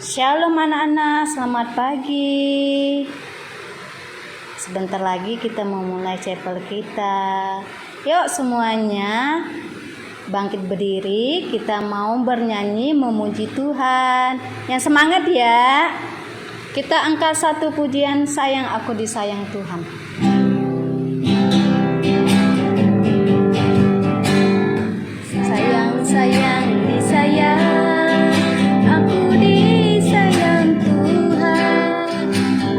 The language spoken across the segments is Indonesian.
Shalom anak-anak, selamat pagi. Sebentar lagi kita mau mulai chapel kita. Yuk semuanya bangkit berdiri, kita mau bernyanyi memuji Tuhan. Yang semangat ya. Kita angkat satu pujian, sayang aku disayang Tuhan. Sayang, sayang, disayang, aku disayang Tuhan.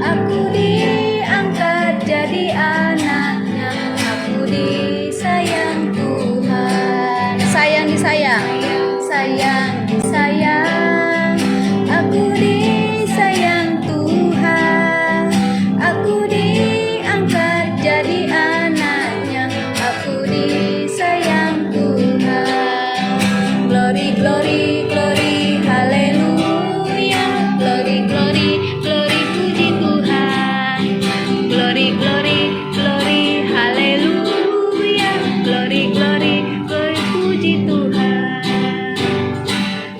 Aku diangkat jadi anaknya, aku disayang Tuhan. Sayang, disayang, sayang, disayang, aku disayang Tuhan. Aku diangkat jadi anaknya, aku disayang Tuhan. Glory, glory, glory, haleluya. Glory, glory, glory, puji Tuhan. Glory, glory, glory, haleluya. Glory, glory, glory, puji Tuhan.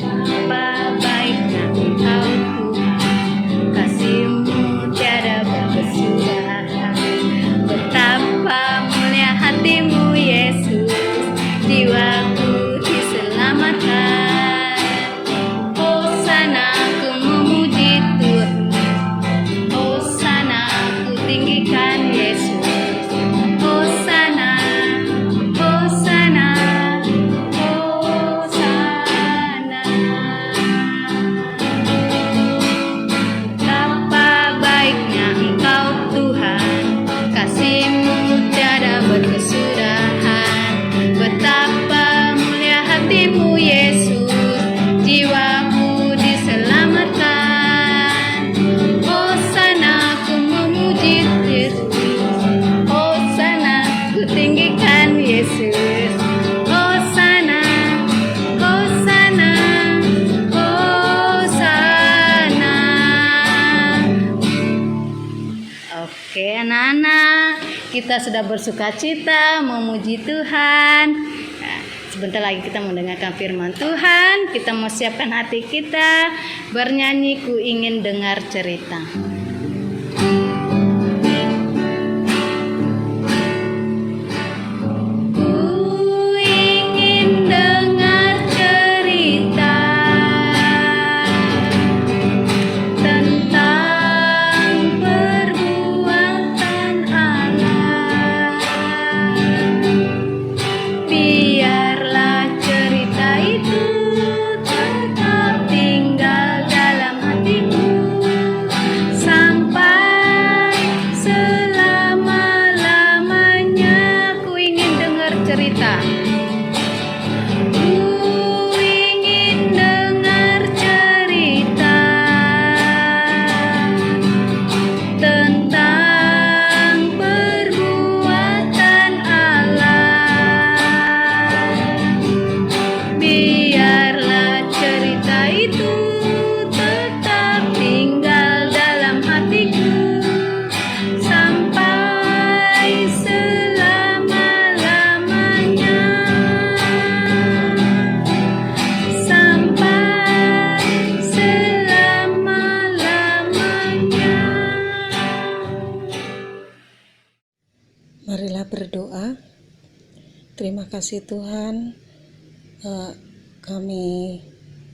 Betapa baiknya Engkau Tuhan, kasih-Mu tiada berkesudahan. Betapa mulia hati-Mu Yesus, jiwaku diselamatkan. Hosana ku memuji Tuhan, Hosana ku tinggikan Yesus. Hosana, Hosana, Hosana. Betapa baiknya Engkau Tuhan, kasih-Mu tiada berkesudahan. Betapa mulia hati-Mu Yesus, jiwaku diselamatkan. Hosana ku memuji Yesus, Hosana ku tinggikan Yesus. Hosana, Hosana, Hosana. Oke anak-anak, kita sudah bersukacita memuji Tuhan. Nah, sebentar lagi kita mendengarkan firman Tuhan. Kita mau siapkan hati kita bernyanyi, ku ingin dengar cerita. Ku ingin dengar cerita tentang perbuatan Allah. Biarlah cerita itu tetap tinggal dalam hatiku sampai selama-lamanya. Ku ingin dengar cerita. Ku ingin dengar cerita tentang perbuatan Allah. Biarlah cerita itu tetap tinggal dalam hatiku sampai selama-lamanya. Sampai selama-lamanya. Marilah berdoa. Terima kasih Tuhan, kami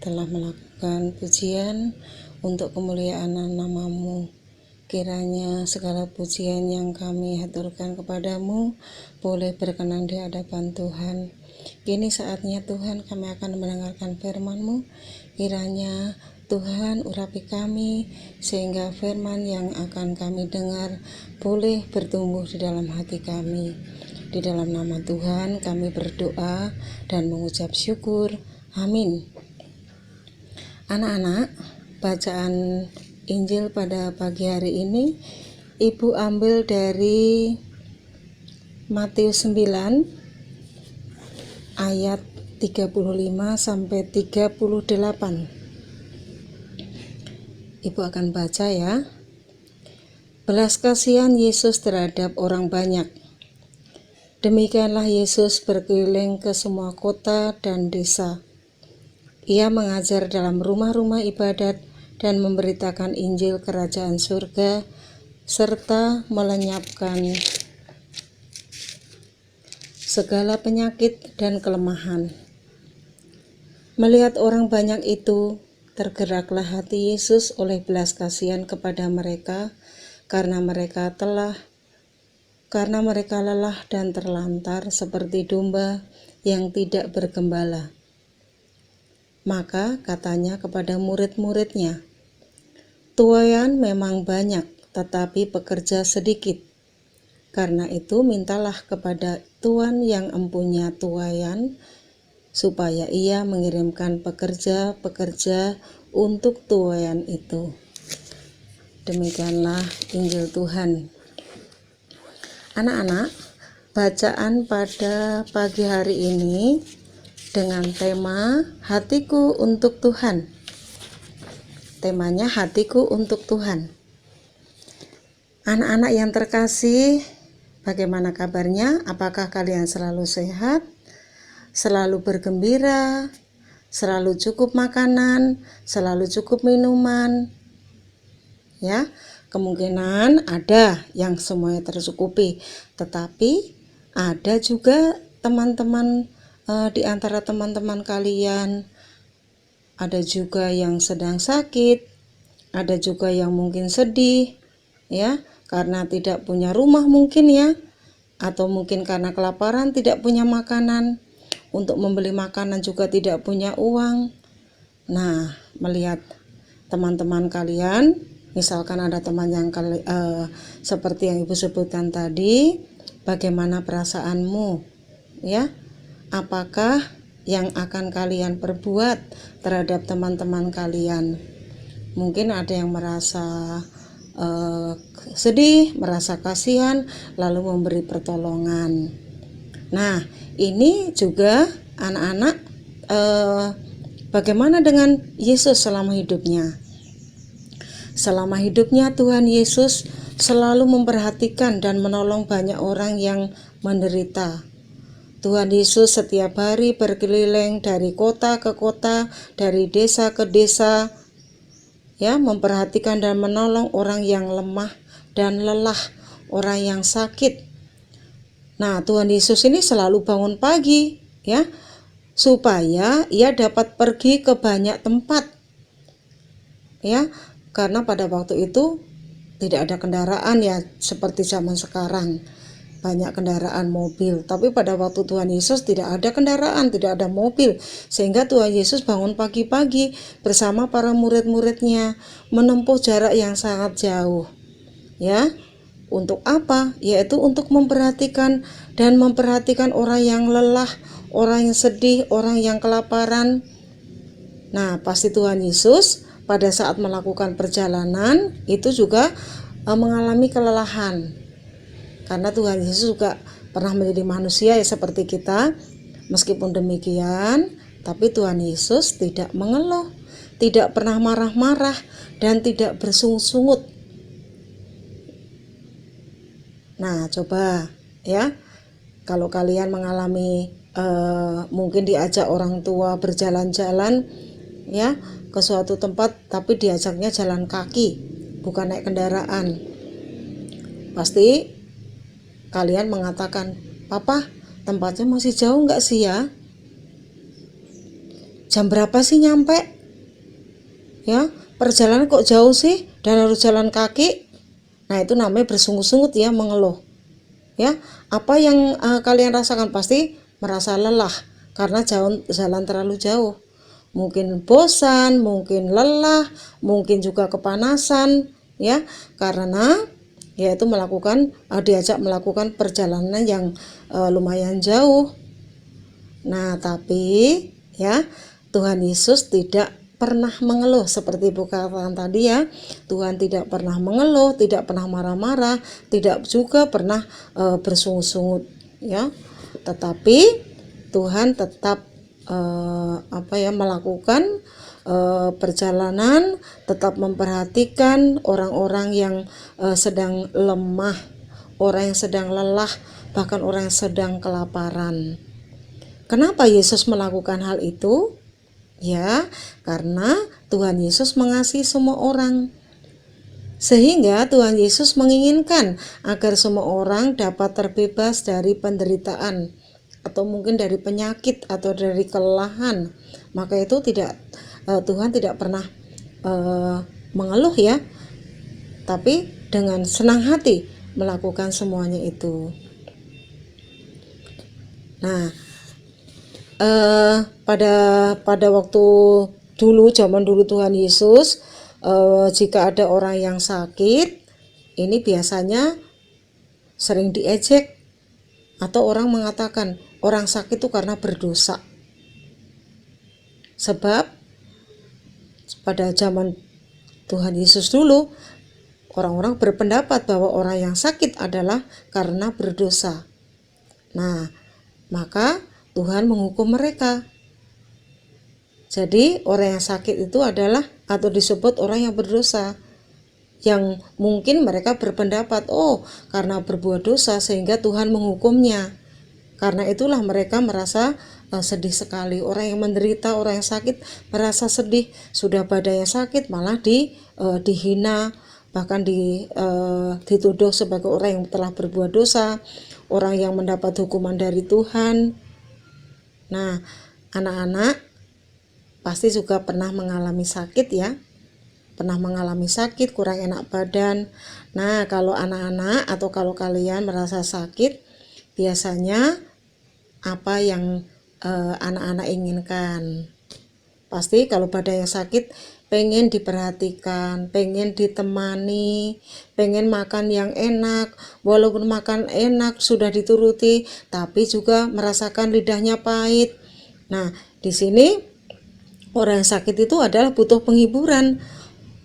telah melakukan pujian untuk kemuliaan nama-Mu. Kiranya segala pujian yang kami haturkan kepadamu boleh berkenan di hadapan Tuhan. Kini saatnya Tuhan kami akan mendengarkan firman-Mu. Kiranya Tuhan urapi kami sehingga firman yang akan kami dengar boleh bertumbuh di dalam hati kami. Di dalam nama Tuhan kami berdoa dan mengucap syukur. Amin. Anak-anak, bacaan Injil pada pagi hari ini Ibu ambil dari Matius 9 ayat 35 sampai 38. Ibu akan baca ya. Belas kasihan Yesus terhadap orang banyak. Demikianlah Yesus berkeliling ke semua kota dan desa. Ia mengajar dalam rumah-rumah ibadat dan memberitakan Injil Kerajaan Surga, serta melenyapkan segala penyakit dan kelemahan. Melihat orang banyak itu, tergeraklah hati Yesus oleh belas kasihan kepada mereka, karena mereka lelah dan terlantar seperti domba yang tidak bergembala. Maka katanya kepada murid-muridnya, "Tuaian memang banyak, tetapi pekerja sedikit. Karena itu mintalah kepada Tuan yang empunya tuaian, supaya ia mengirimkan pekerja-pekerja untuk tuaian itu." Demikianlah Injil Tuhan. Anak-anak, bacaan pada pagi hari ini dengan tema Hatiku untuk Tuhan. Temanya Hatiku untuk Tuhan. Anak-anak yang terkasih, bagaimana kabarnya? Apakah kalian selalu sehat? Selalu bergembira? Selalu cukup makanan? Selalu cukup minuman? Ya, kemungkinan ada yang semuanya tercukupi, tetapi ada juga teman-teman di antara teman-teman kalian, ada juga yang sedang sakit, ada juga yang mungkin sedih, ya, karena tidak punya rumah mungkin ya, atau mungkin karena kelaparan tidak punya makanan, untuk membeli makanan juga tidak punya uang. Nah, melihat teman-teman kalian, misalkan ada teman yang seperti yang Ibu sebutkan tadi, bagaimana perasaanmu, ya? Apakah yang akan kalian perbuat terhadap teman-teman kalian? Mungkin ada yang merasa sedih, merasa kasihan, lalu memberi pertolongan. Nah, ini juga anak-anak, bagaimana dengan Yesus selama hidupnya? Selama hidupnya Tuhan Yesus selalu memperhatikan dan menolong banyak orang yang menderita. Tuhan Yesus setiap hari berkeliling dari kota ke kota, dari desa ke desa, ya, memperhatikan dan menolong orang yang lemah dan lelah, orang yang sakit. Nah, Tuhan Yesus ini selalu bangun pagi, ya, supaya ia dapat pergi ke banyak tempat, ya, karena pada waktu itu tidak ada kendaraan ya seperti zaman sekarang, banyak kendaraan mobil, tapi pada waktu Tuhan Yesus tidak ada kendaraan, tidak ada mobil, sehingga Tuhan Yesus bangun pagi-pagi bersama para murid-muridnya menempuh jarak yang sangat jauh, ya. Untuk apa? Yaitu untuk memperhatikan orang yang lelah, orang yang sedih, orang yang kelaparan. Nah, pasti Tuhan Yesus pada saat melakukan perjalanan itu juga mengalami kelelahan. Karena Tuhan Yesus juga pernah menjadi manusia ya seperti kita. Meskipun demikian, tapi Tuhan Yesus tidak mengeluh, tidak pernah marah-marah, dan tidak bersungut-sungut. Nah, coba ya, kalau kalian mengalami mungkin diajak orang tua berjalan-jalan ya ke suatu tempat, tapi diajaknya jalan kaki, bukan naik kendaraan. Pasti kalian mengatakan, "Papa, tempatnya masih jauh nggak sih ya? Jam berapa sih nyampe? Ya, perjalanan kok jauh sih dan harus jalan kaki?" Nah, itu namanya bersungut-sungut ya, mengeluh. Ya, apa yang kalian rasakan? Pasti merasa lelah karena jalan terlalu jauh. Mungkin bosan, mungkin lelah, mungkin juga kepanasan, ya, karena yaitu diajak melakukan perjalanan yang lumayan jauh. Nah, tapi ya Tuhan Yesus tidak pernah mengeluh seperti Ibu katakan tadi ya. Tuhan tidak pernah mengeluh, tidak pernah marah-marah, tidak juga pernah bersungut-sungut ya. Tetapi Tuhan tetap melakukan perjalanan, tetap memperhatikan orang-orang yang sedang lemah, orang yang sedang lelah, bahkan orang yang sedang kelaparan. Kenapa Yesus melakukan hal itu? Ya, karena Tuhan Yesus mengasihi semua orang. Sehingga Tuhan Yesus menginginkan agar semua orang dapat terbebas dari penderitaan atau mungkin dari penyakit atau dari kelelahan. Maka itu Tuhan tidak pernah mengeluh ya, tapi dengan senang hati melakukan semuanya itu. Nah, pada waktu zaman dulu Tuhan Yesus, jika ada orang yang sakit, ini biasanya sering diejek atau orang mengatakan orang sakit itu karena berdosa. Sebab pada zaman Tuhan Yesus dulu, orang-orang berpendapat bahwa orang yang sakit adalah karena berdosa. Nah, maka Tuhan menghukum mereka. Jadi orang yang sakit itu adalah atau disebut orang yang berdosa, yang mungkin mereka berpendapat, oh karena berbuat dosa sehingga Tuhan menghukumnya. Karena itulah mereka merasa sedih sekali. Orang yang menderita, orang yang sakit merasa sedih. Sudah badannya sakit malah dihina, bahkan dituduh sebagai orang yang telah berbuat dosa, orang yang mendapat hukuman dari Tuhan. Nah, anak-anak pasti juga pernah mengalami sakit ya. Pernah mengalami sakit, kurang enak badan. Nah, kalau anak-anak atau kalau kalian merasa sakit, biasanya apa yang anak-anak inginkan? Pasti kalau badannya sakit, pengen diperhatikan, pengen ditemani, pengen makan yang enak. Walaupun makan enak sudah dituruti, tapi juga merasakan lidahnya pahit. Nah, di sini orang yang sakit itu adalah butuh penghiburan,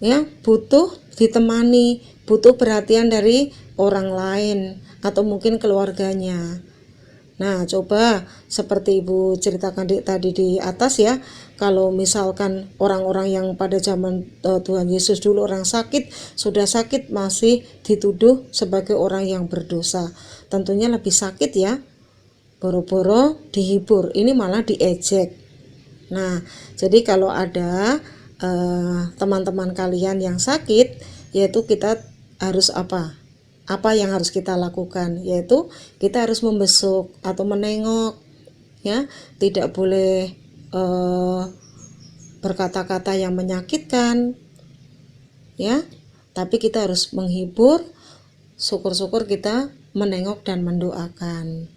ya, butuh ditemani, butuh perhatian dari orang lain atau mungkin keluarganya. Nah, coba seperti Ibu ceritakan tadi di atas ya, kalau misalkan orang-orang yang pada zaman Tuhan Yesus dulu orang sakit, sudah sakit masih dituduh sebagai orang yang berdosa. Tentunya lebih sakit ya, boro-boro dihibur, ini malah diejek. Nah, jadi kalau ada teman-teman kalian yang sakit, yaitu kita harus apa yang harus kita lakukan, yaitu kita harus membesuk atau menengok ya, tidak boleh berkata-kata yang menyakitkan ya, tapi kita harus menghibur, syukur-syukur kita menengok dan mendoakan.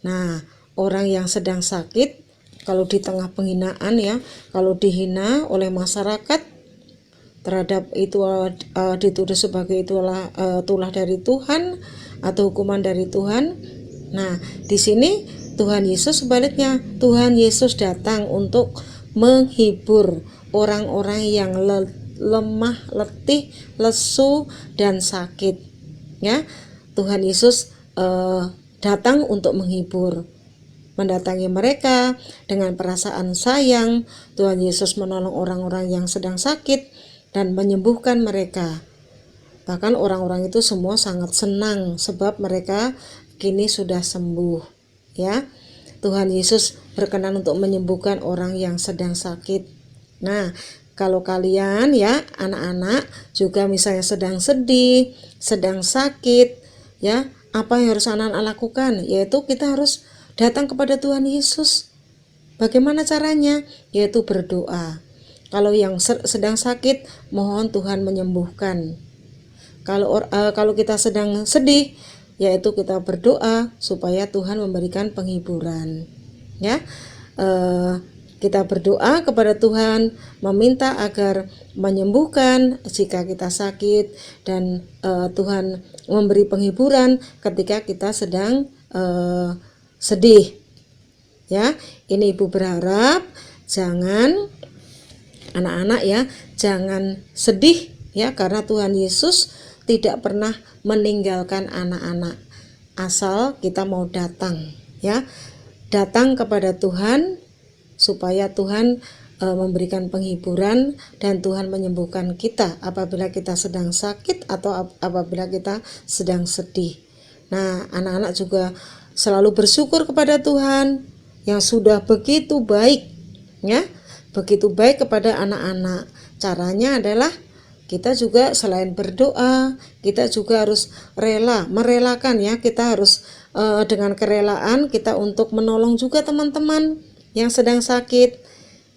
Nah, orang yang sedang sakit, kalau di tengah penghinaan ya, kalau dihina oleh masyarakat, terhadap itu dituduh sebagai itulah tulah dari Tuhan atau hukuman dari Tuhan. Nah, di sini Tuhan Yesus sebaliknya, Tuhan Yesus datang untuk menghibur orang-orang yang lemah, letih, lesu dan sakit. Ya, Tuhan Yesus datang untuk menghibur, mendatangi mereka dengan perasaan sayang. Tuhan Yesus menolong orang-orang yang sedang sakit dan menyembuhkan mereka. Bahkan orang-orang itu semua sangat senang sebab mereka kini sudah sembuh ya. Tuhan Yesus berkenan untuk menyembuhkan orang yang sedang sakit. Nah, kalau kalian ya anak-anak juga misalnya sedang sedih, sedang sakit ya, apa yang harus anak-anak lakukan? Yaitu kita harus datang kepada Tuhan Yesus. Bagaimana caranya? Yaitu berdoa. Kalau yang sedang sakit, mohon Tuhan menyembuhkan. Kalau kita sedang sedih, yaitu kita berdoa supaya Tuhan memberikan penghiburan. Ya, kita berdoa kepada Tuhan, meminta agar menyembuhkan jika kita sakit, dan Tuhan memberi penghiburan ketika kita sedang sedih. Ya, ini Ibu berharap jangan anak-anak ya, jangan sedih ya, karena Tuhan Yesus tidak pernah meninggalkan anak-anak asal kita mau datang ya. Datang kepada Tuhan supaya Tuhan memberikan penghiburan dan Tuhan menyembuhkan kita apabila kita sedang sakit atau apabila kita sedang sedih. Nah, anak-anak juga selalu bersyukur kepada Tuhan yang sudah begitu baik ya. Begitu baik kepada anak-anak. Caranya adalah kita juga selain berdoa, kita juga harus merelakan ya. Kita harus dengan kerelaan kita untuk menolong juga teman-teman yang sedang sakit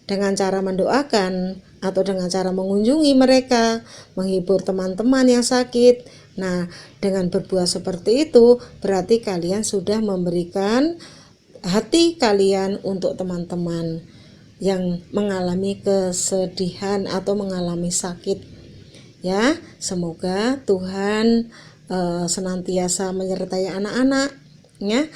dengan cara mendoakan atau dengan cara mengunjungi mereka, menghibur teman-teman yang sakit. Nah, dengan berbuat seperti itu berarti kalian sudah memberikan hati kalian untuk teman-teman yang mengalami kesedihan atau mengalami sakit. Ya, semoga Tuhan senantiasa menyertai anak-anak ya,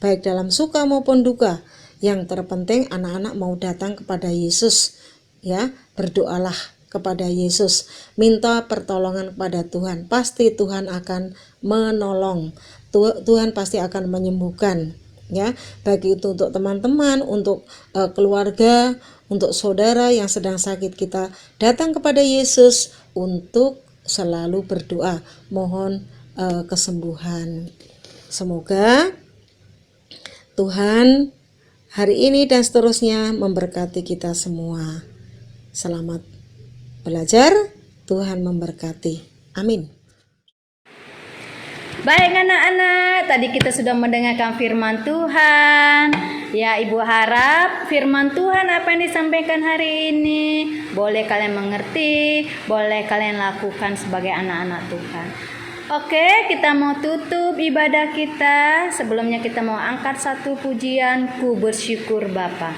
baik dalam suka maupun duka. Yang terpenting anak-anak mau datang kepada Yesus ya, berdoalah kepada Yesus, minta pertolongan kepada Tuhan. Pasti Tuhan akan menolong. Tuhan pasti akan menyembuhkan ya, baik itu untuk teman-teman, untuk keluarga, untuk saudara yang sedang sakit. Kita datang kepada Yesus untuk selalu berdoa mohon kesembuhan. Semoga Tuhan hari ini dan seterusnya memberkati kita semua. Selamat belajar, Tuhan memberkati. Amin. Baik anak-anak, tadi kita sudah mendengarkan firman Tuhan. Ya, Ibu harap firman Tuhan apa yang disampaikan hari ini boleh kalian mengerti, boleh kalian lakukan sebagai anak-anak Tuhan. Oke, kita mau tutup ibadah kita. Sebelumnya kita mau angkat satu pujian, Ku Bersyukur Bapa.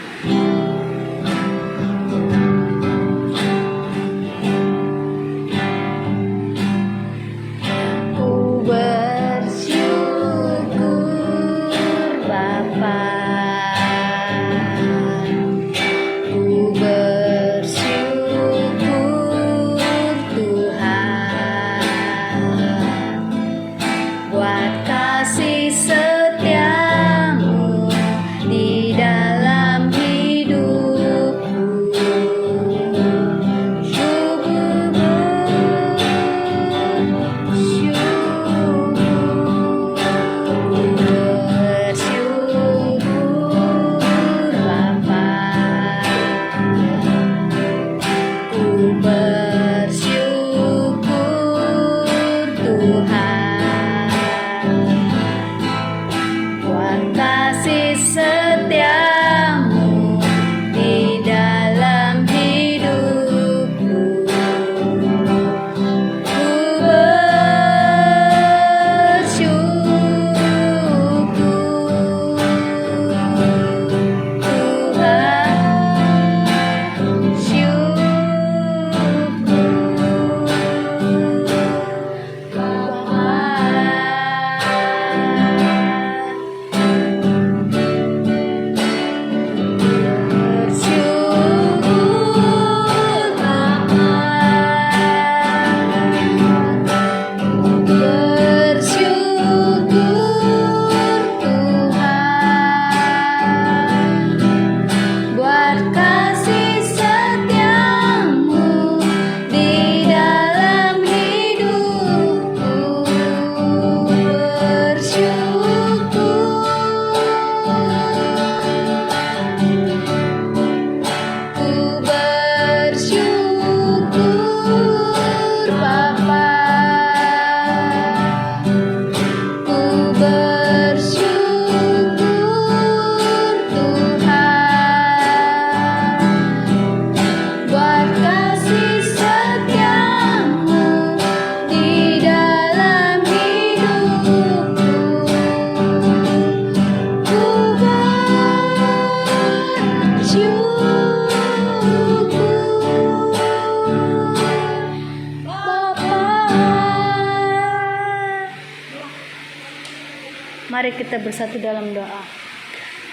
Mari kita bersatu dalam doa.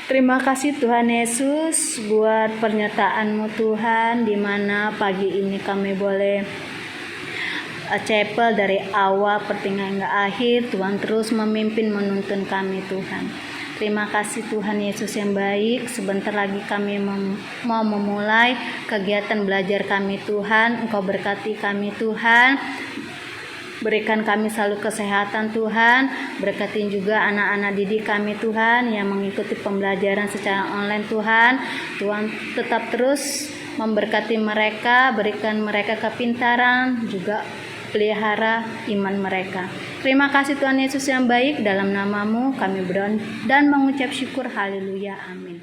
Terima kasih Tuhan Yesus buat pernyataan-Mu Tuhan, di mana pagi ini kami boleh chapel dari awal pertengahan hingga akhir. Tuhan terus memimpin menuntun kami Tuhan. Terima kasih Tuhan Yesus yang baik. Sebentar lagi kami mau memulai kegiatan belajar kami Tuhan. Engkau berkati kami Tuhan. Berikan kami selalu kesehatan Tuhan. Berkatin juga anak-anak didik kami Tuhan yang mengikuti pembelajaran secara online Tuhan. Tuhan tetap terus memberkati mereka, berikan mereka kepintaran, juga pelihara iman mereka. Terima kasih Tuhan Yesus yang baik, dalam namamu kami berdoa dan mengucap syukur. Haleluya, amin.